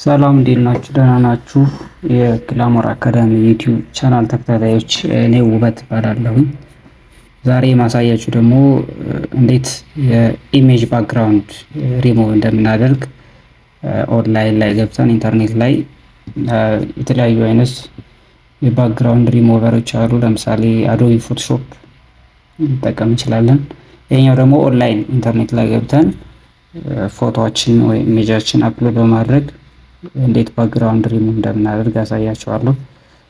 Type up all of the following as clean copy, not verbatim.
ሰላም እንዴት ናችሁ? ደህና ናችሁ? የግላሞር አካዳሚ ዩቲዩብ ቻናል ተከታታዮች፣ እኔ ውበት እባላለሁኝ። ዛሬ የማሳያችሁ ደግሞ እንዴት የኢሜጅ ባክግራውንድ ሪሙቭ እንደምናደርግ ኦንላይን ላይ ገብተን ኢንተርኔት ላይ የተለያዩ አይነት የባክግራውንድ ሪሞቨሮች አሉ። ለምሳሌ አዶቢ ፎቶሾፕ እንጠቀም እንችላለን። ይሄኛው ደግሞ ኦንላይን ኢንተርኔት ላይ ገብተን ፎቶዎችን ወይ ኢሜጃችን አፕሎድ በማድረግ እንዴት ባክግራውንድ ሪሙቭ እንደምናደርግ ያሳያችኋለሁ።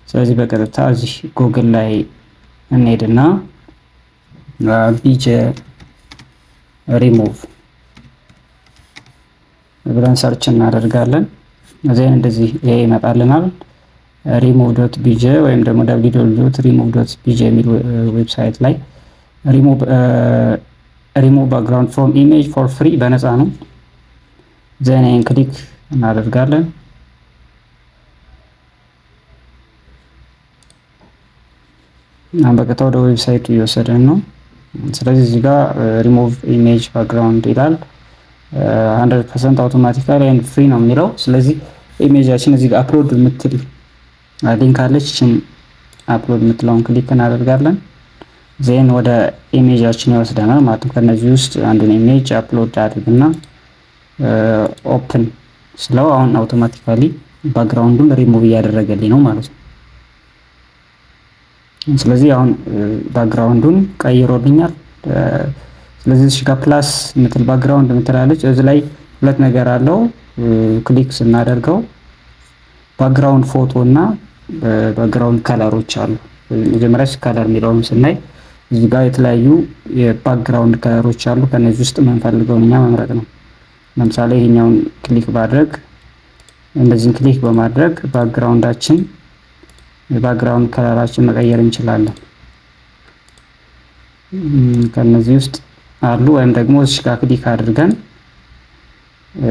ስለዚህ በቀጥታ እዚህ ጉግል ላይ እንሄድና ቢጄ ሪሙቭ ብለን ሰርች እናደርጋለን። እዚያ እንደዚህ ይሄ ይመጣልናል። ሪሙቭ ዶት ቢጄ ወይም ደግሞ www.remove.bj የሚል ዌብሳይት ላይ ሪሙቭ ባክግራውንድ ፍሮም ኢሜጅ ፎር ፍሪ በነፃ ነው። ዜን ክሊክ እናደርጋለን። በቀጥታ ወደ ዌብሳይቱ እየወሰደን ነው። ስለዚህ እዚህ ጋር ሪሙቭ ኢሜጅ ባክግራውንድ ይላል። 100% አውቶማቲካሊ ኤንድ ፍሪ ነው የሚለው። ስለዚህ ኢሜጃችን እዚህ ጋር አፕሎድ የምትል ሊንክ አለች። እቺን አፕሎድ የምትለውን ክሊክ እናደርጋለን። ዜን ወደ ኢሜጃችን ይወስደናል ማለት ነው። ከነዚህ ውስጥ አንዱን ኢሜጅ አፕሎድ አድርግና ኦፕን ስለው አሁን አውቶማቲካሊ ባክግራውንዱን ሪሙቭ እያደረገልኝ ነው ማለት ነው። ስለዚህ አሁን ባክግራውንዱን ቀይሮልኛል። ስለዚህ እዚህ ጋር ፕላስ ምትል ባክግራውንድ ምትላለች። እዚህ ላይ ሁለት ነገር አለው። ክሊክ ስናደርገው ባክግራውንድ ፎቶ እና ባክግራውንድ ከለሮች አሉ። መጀመሪያ ከለር የሚለውን ስናይ እዚህ ጋር የተለያዩ የባክግራውንድ ከለሮች አሉ። ከነዚህ ውስጥ የምንፈልገውን እኛ መምረጥ ነው። ለምሳሌ ይሄኛውን ክሊክ ባድረግ እንደዚህ ክሊክ በማድረግ ባክግራውንዳችን የባክግራውንድ ከለራችን መቀየር እንችላለን። ከነዚህ ውስጥ አሉ። ወይም ደግሞ እዚህ ጋር ክሊክ አድርገን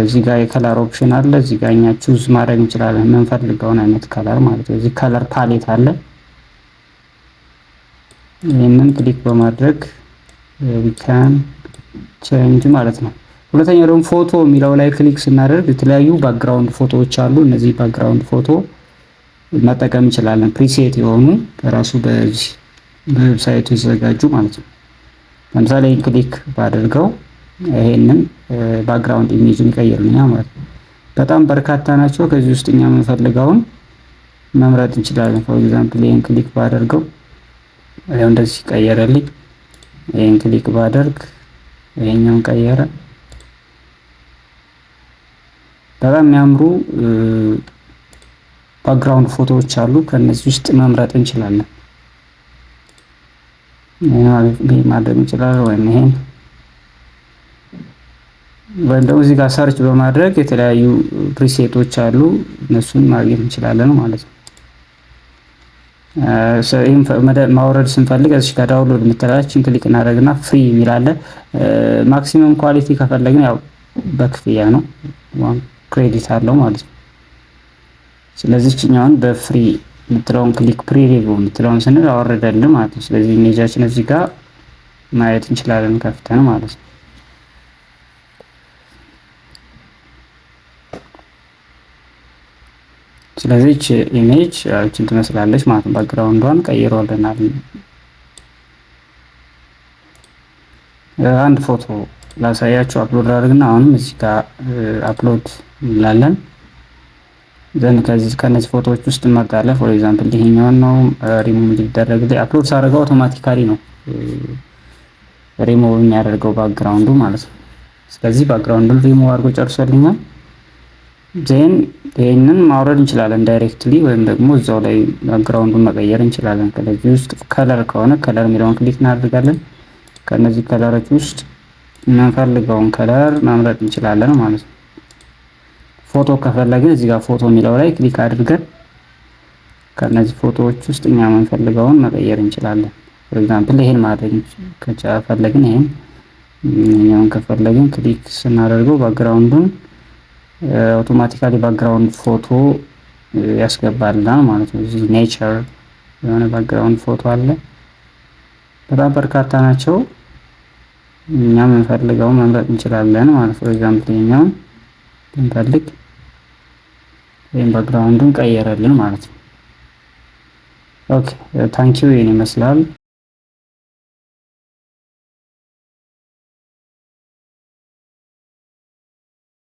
እዚህ ጋር የከለር ኦፕሽን አለ። እዚህ ጋር እኛ ቹዝ ማድረግ እንችላለን የምንፈልገውን አይነት ከለር ማለት ነው። እዚህ ከለር ፓሌት አለ። ይሄንን ክሊክ በማድረግ we can change ማለት ነው። ሁለተኛው ደግሞ ፎቶ የሚለው ላይ ክሊክ ስናደርግ የተለያዩ ባክግራውንድ ፎቶዎች አሉ። እነዚህ ባክግራውንድ ፎቶ መጠቀም እንችላለን። ፕሪሴት የሆኑ በራሱ በዚህ በዌብሳይቱ የተዘጋጁ ማለት ነው። ለምሳሌ ክሊክ ባደርገው ይሄንን ባክግራውንድ ኢሜጅን ይቀይርልኛል ማለት ነው። በጣም በርካታ ናቸው። ከዚህ ውስጥ እኛ የምንፈልገውን መምረጥ እንችላለን። ፎር ኤግዛምፕል ይሄን ክሊክ ባደርገው ይሄው እንደዚህ ቀየረልኝ። ይሄን ክሊክ ባደርግ ይሄኛውን ቀየረ። በጣም የሚያምሩ ባክግራውንድ ፎቶዎች አሉ። ከነዚህ ውስጥ መምረጥ እንችላለን። ይሄ ማድረግ እንችላለን ወይም ደግሞ እዚህ ጋር ሰርች በማድረግ የተለያዩ ፕሪሴቶች አሉ። እነሱን ማግኘት እንችላለን ማለት ነው። ማውረድ ስንፈልግ እዚህ ጋር ዳውንሎድ የምትላችን ክሊክ እናደርግና ፍሪ የሚል አለ። ማክሲመም ኳሊቲ ከፈለግን ያው በክፍያ ነው፣ ክሬዲት አለው ማለት ነው። ስለዚህ እኛውን በፍሪ የምትለውን ክሊክ ፕሪቪው የምትለውን ስንል አወረደልን ማለት ነው። ስለዚህ ኢሜጃችን እዚህ ጋር ማየት እንችላለን ከፍተን ማለት ነው። ስለዚህ እቺ ኢሜጅ እቺን ትመስላለች ማለት ነው። ባክግራውንዷን ቀይሮልናል። አንድ ፎቶ ላሳያችሁ። አፕሎድ አድርግና አሁንም እዚህ ጋር አፕሎድ እንላለን። ዘን ከነዚህ ፎቶዎች ውስጥ እንመርጣለን። ፎር ኤግዛምፕል ይሄኛውን ነው ሪሙቭ እንዲደረግልኝ። አፕሎድ ሳደርገው አውቶማቲካሊ ነው ሪሙቭ የሚያደርገው ባክግራውንዱ ማለት ነው። ስለዚህ ባክግራውንዱን ሪሙቭ አድርጎ ጨርሶልኛል። ዜን ይሄንን ማውረድ እንችላለን ዳይሬክትሊ፣ ወይም ደግሞ እዛው ላይ ባክግራውንዱን መቀየር እንችላለን። ከዚህ ውስጥ ከለር ከሆነ ከለር የሚለውን ክሊክ እናደርጋለን። ከነዚህ ከለሮች ውስጥ የምንፈልገውን ከለር መምረጥ እንችላለን ማለት ነው። ፎቶ ከፈለግን እዚህ ጋር ፎቶ የሚለው ላይ ክሊክ አድርገን ከነዚህ ፎቶዎች ውስጥ እኛ የምንፈልገውን መቀየር እንችላለን። ፎር ኤግዛምፕል ይሄን ማድረግ ከፈለግን ይሄኛውን ከፈለግን ክሊክ ስናደርገው ባክግራውንዱን አውቶማቲካሊ ባክግራውንድ ፎቶ ያስገባልናል ማለት ነው። እዚህ ኔቸር የሆነ ባክግራውንድ ፎቶ አለ። በጣም በርካታ ናቸው። እኛ የምንፈልገው መምረጥ እንችላለን ማለት ነው። ኤግዛምፕል ይሄኛውን ብንፈልግ ወይም ባክግራውንዱን ቀየረልን ማለት ነው። ኦኬ ታንኪዩ ይሄን ይመስላል።